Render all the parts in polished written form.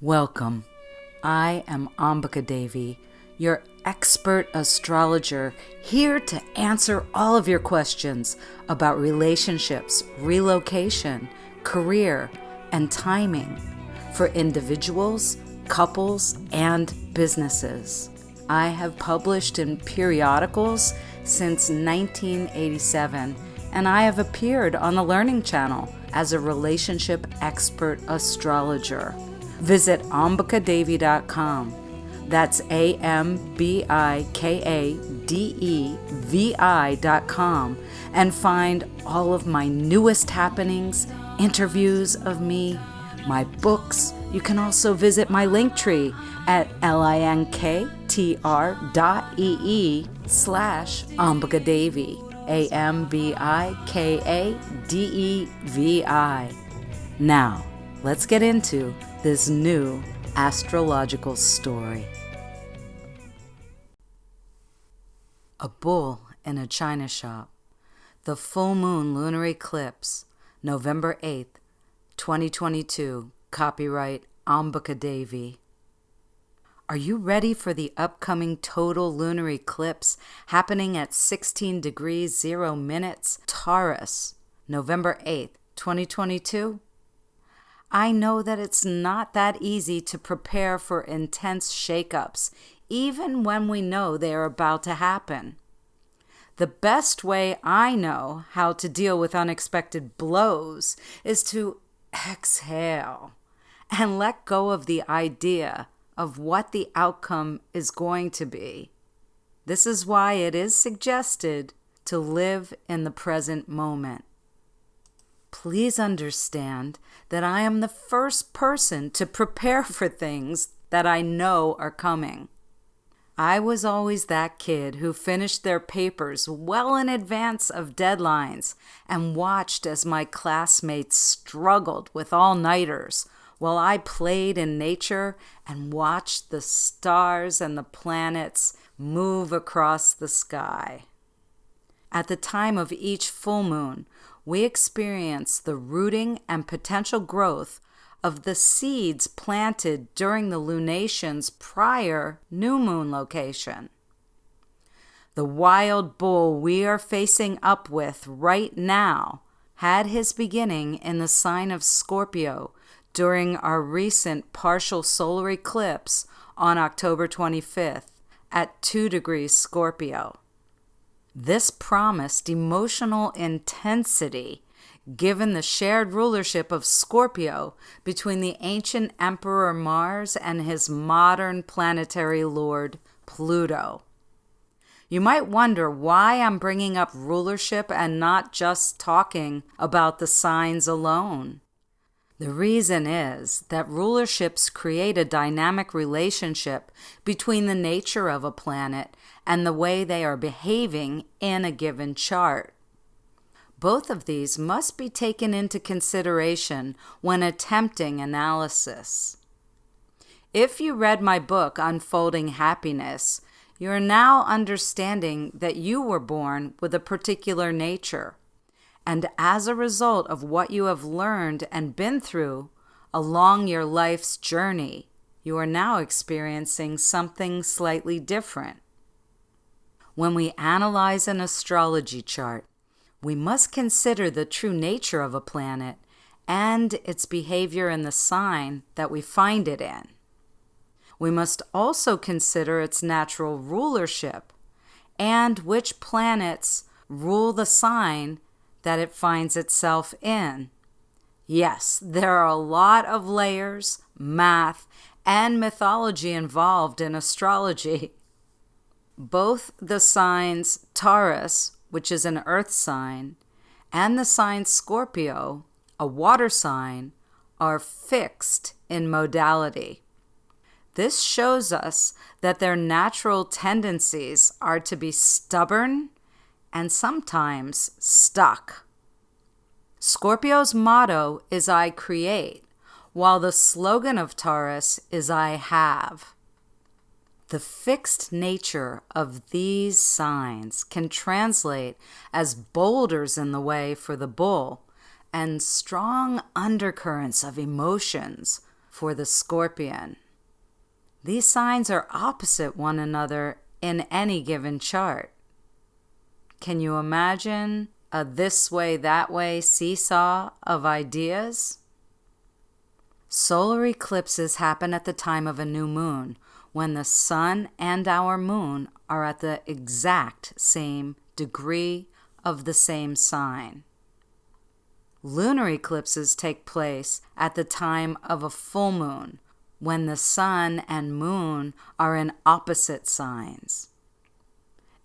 Welcome. I am Ambika Devi, your expert astrologer, here to answer all of your questions about relationships, relocation, career, and timing for individuals, couples, and businesses. I have published in periodicals since 1987, and I have appeared on the Learning Channel as a relationship expert astrologer. Visit ambikadevi.com. That's ambikadevi.com and find all of my newest happenings, interviews of me, my books. You can also visit my Linktree at linktr.ee/ambikadevi, AMBIKADEVI. Now, let's get into this new astrological story. A bull in a china shop. The full moon lunar eclipse, November 8th, 2022. Copyright Ambika Devi. Are you ready for the upcoming total lunar eclipse happening at 16 degrees 0 minutes Taurus, November 8th, 2022? I know that it's not that easy to prepare for intense shakeups, even when we know they are about to happen. The best way I know how to deal with unexpected blows is to exhale and let go of the idea of what the outcome is going to be. This is why it is suggested to live in the present moment. Please understand that I am the first person to prepare for things that I know are coming. I was always that kid who finished their papers well in advance of deadlines and watched as my classmates struggled with all-nighters while I played in nature and watched the stars and the planets move across the sky. At the time of each full moon, we experience the rooting and potential growth of the seeds planted during the lunation's prior new moon location. The wild bull we are facing up with right now had his beginning in the sign of Scorpio during our recent partial solar eclipse on October 25th at 2 degrees Scorpio. This promised emotional intensity given the shared rulership of Scorpio between the ancient Emperor Mars and his modern planetary lord Pluto. You might wonder why I'm bringing up rulership and not just talking about the signs alone. The reason is that rulerships create a dynamic relationship between the nature of a planet and the way they are behaving in a given chart. Both of these must be taken into consideration when attempting analysis. If you read my book, Unfolding Happiness, you are now understanding that you were born with a particular nature. And as a result of what you have learned and been through along your life's journey, you are now experiencing something slightly different. When we analyze an astrology chart, we must consider the true nature of a planet and its behavior in the sign that we find it in. We must also consider its natural rulership and which planets rule the sign that it finds itself in. Yes, there are a lot of layers, math, and mythology involved in astrology. Both the signs Taurus, which is an earth sign, and the sign Scorpio, a water sign, are fixed in modality. This shows us that their natural tendencies are to be stubborn and sometimes stuck. Scorpio's motto is I create, while the slogan of Taurus is I have. The fixed nature of these signs can translate as boulders in the way for the bull and strong undercurrents of emotions for the Scorpion. These signs are opposite one another in any given chart. Can you imagine a this way, that way seesaw of ideas? Solar eclipses happen at the time of a new moon, when the sun and our moon are at the exact same degree of the same sign. Lunar eclipses take place at the time of a full moon, when the sun and moon are in opposite signs.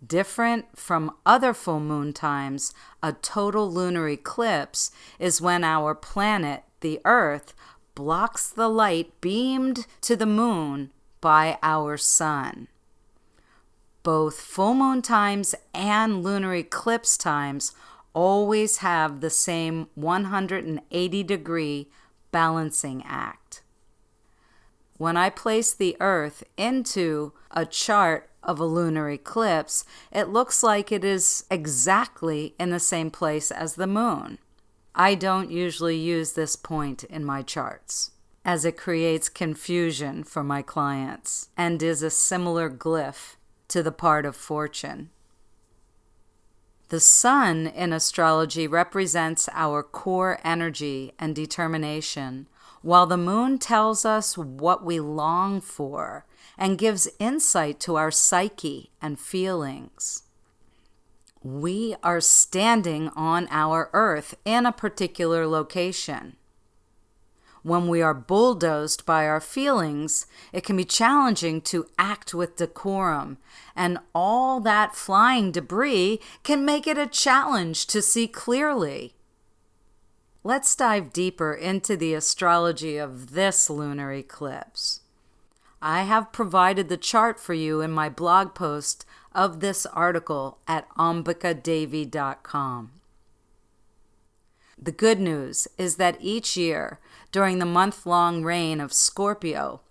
Different from other full moon times, a total lunar eclipse is when our planet, the Earth, blocks the light beamed to the moon by our sun. Both full moon times and lunar eclipse times always have the same 180-degree balancing act. When I place the Earth into a chart of a lunar eclipse, it looks like it is exactly in the same place as the moon. I don't usually use this point in my charts, as it creates confusion for my clients and is a similar glyph to the part of fortune. The sun in astrology represents our core energy and determination, while the moon tells us what we long for and gives insight to our psyche and feelings. We are standing on our Earth in a particular location. When we are bulldozed by our feelings, it can be challenging to act with decorum, and all that flying debris can make it a challenge to see clearly. Let's dive deeper into the astrology of this lunar eclipse. I have provided the chart for you in my blog post of this article at ambikadevi.com. The good news is that each year, during the month-long reign of Scorpio,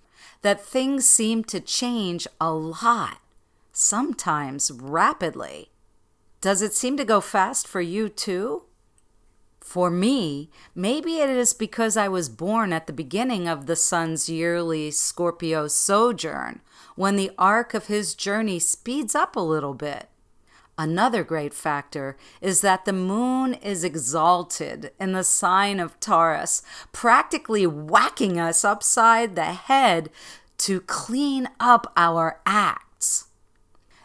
that things seem to change a lot, sometimes rapidly. Does it seem to go fast for you too? For me, maybe it is because I was born at the beginning of the sun's yearly Scorpio sojourn, when the arc of his journey speeds up a little bit. Another great factor is that the moon is exalted in the sign of Taurus, practically whacking us upside the head to clean up our acts.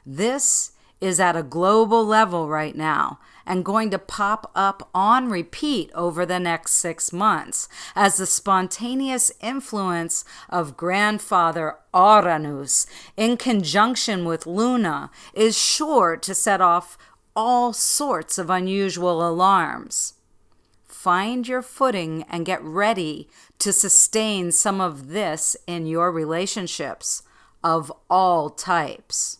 This is at a global level right now and going to pop up on repeat over the next 6 months as the spontaneous influence of grandfather Uranus in conjunction with Luna is sure to set off all sorts of unusual alarms. Find your footing and get ready to sustain some of this in your relationships of all types.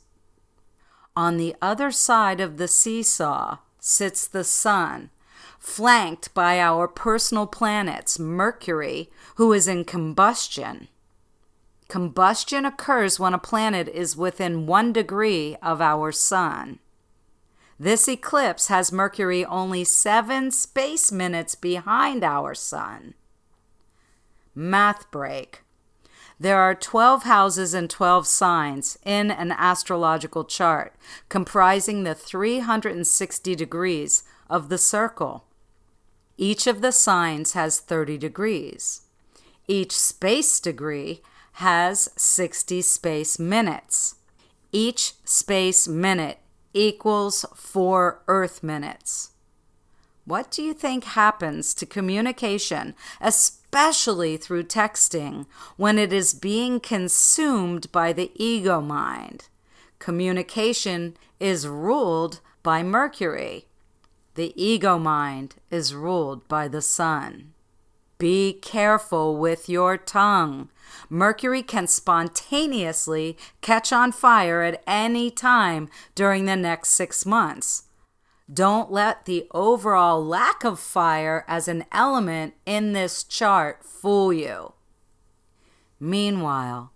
On the other side of the seesaw sits the sun, flanked by our personal planets, Mercury, who is in combustion. Combustion occurs when a planet is within 1 degree of our sun. This eclipse has Mercury only 7 space minutes behind our sun. Math break. There are 12 houses and 12 signs in an astrological chart, comprising the 360 degrees of the circle. Each of the signs has 30 degrees. Each space degree has 60 space minutes. Each space minute equals 4 Earth minutes. What do you think happens to communication, especially through texting, when it is being consumed by the ego mind? Communication is ruled by Mercury. The ego mind is ruled by the sun. Be careful with your tongue. Mercury can spontaneously catch on fire at any time during the next 6 months. Don't let the overall lack of fire as an element in this chart fool you. Meanwhile,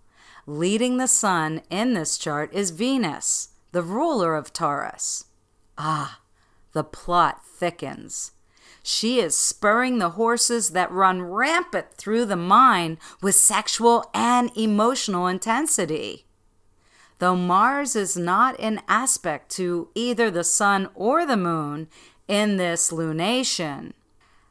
leading the sun in this chart is Venus, the ruler of Taurus. The plot thickens. She is spurring the horses that run rampant through the mind with sexual and emotional intensity. Though Mars is not in aspect to either the sun or the moon in this lunation,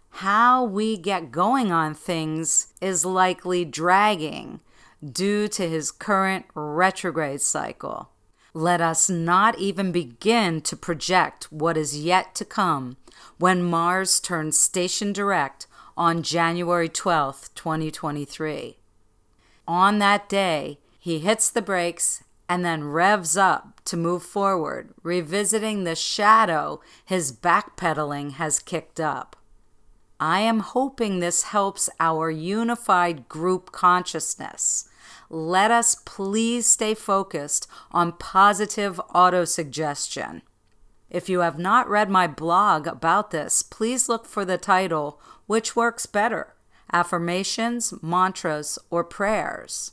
how we get going on things is likely dragging due to his current retrograde cycle. Let us not even begin to project what is yet to come when Mars turns station direct on January 12th, 2023. On that day, he hits the brakes and then revs up to move forward, revisiting the shadow his backpedaling has kicked up. I am hoping this helps our unified group consciousness. Let us please stay focused on positive autosuggestion. If you have not read my blog about this, please look for the title, Which Works Better? Affirmations, Mantras, or Prayers?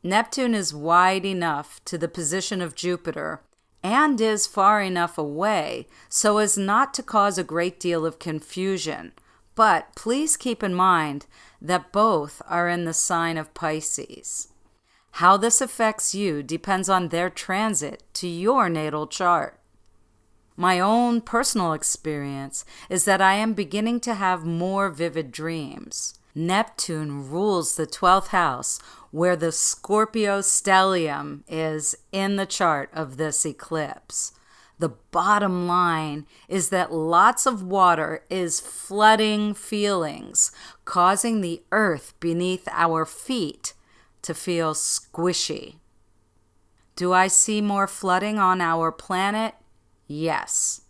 Neptune is wide enough to the position of Jupiter and is far enough away so as not to cause a great deal of confusion. But please keep in mind that both are in the sign of Pisces. How this affects you depends on their transit to your natal chart. My own personal experience is that I am beginning to have more vivid dreams. Neptune rules the 12th house, where the Scorpio stellium is in the chart of this eclipse. The bottom line is that lots of water is flooding feelings, causing the earth beneath our feet to feel squishy. Do I see more flooding on our planet? Yes.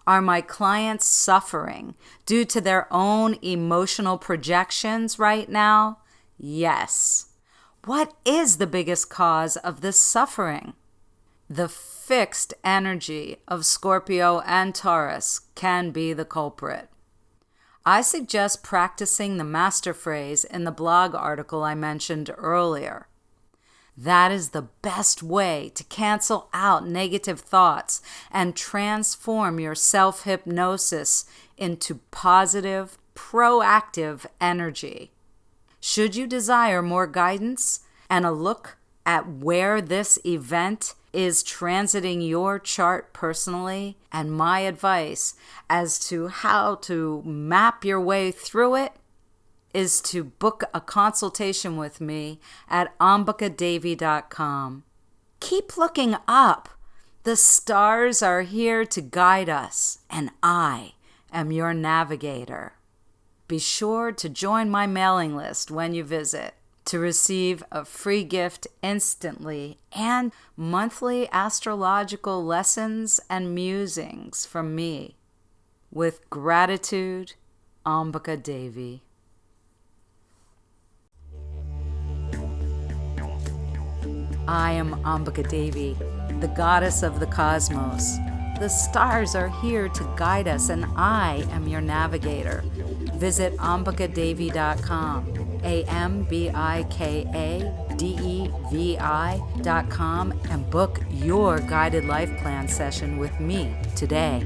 Are my clients suffering due to their own emotional projections right now? Yes. What is the biggest cause of this suffering? The fixed energy of Scorpio and Taurus can be the culprit. I suggest practicing the master phrase in the blog article I mentioned earlier. That is the best way to cancel out negative thoughts and transform your self-hypnosis into positive, proactive energy. Should you desire more guidance and a look at where this event is transiting your chart personally, and my advice as to how to map your way through it, is to book a consultation with me at ambikadevi.com. Keep looking up. The stars are here to guide us, and I am your navigator. Be sure to join my mailing list when you visit to receive a free gift instantly and monthly astrological lessons and musings from me. With gratitude, Ambika Devi. I am Ambika Devi, the goddess of the cosmos. The stars are here to guide us, and I am your navigator. Visit ambikadevi.com, ambikadevi.com, and book your guided life plan session with me today.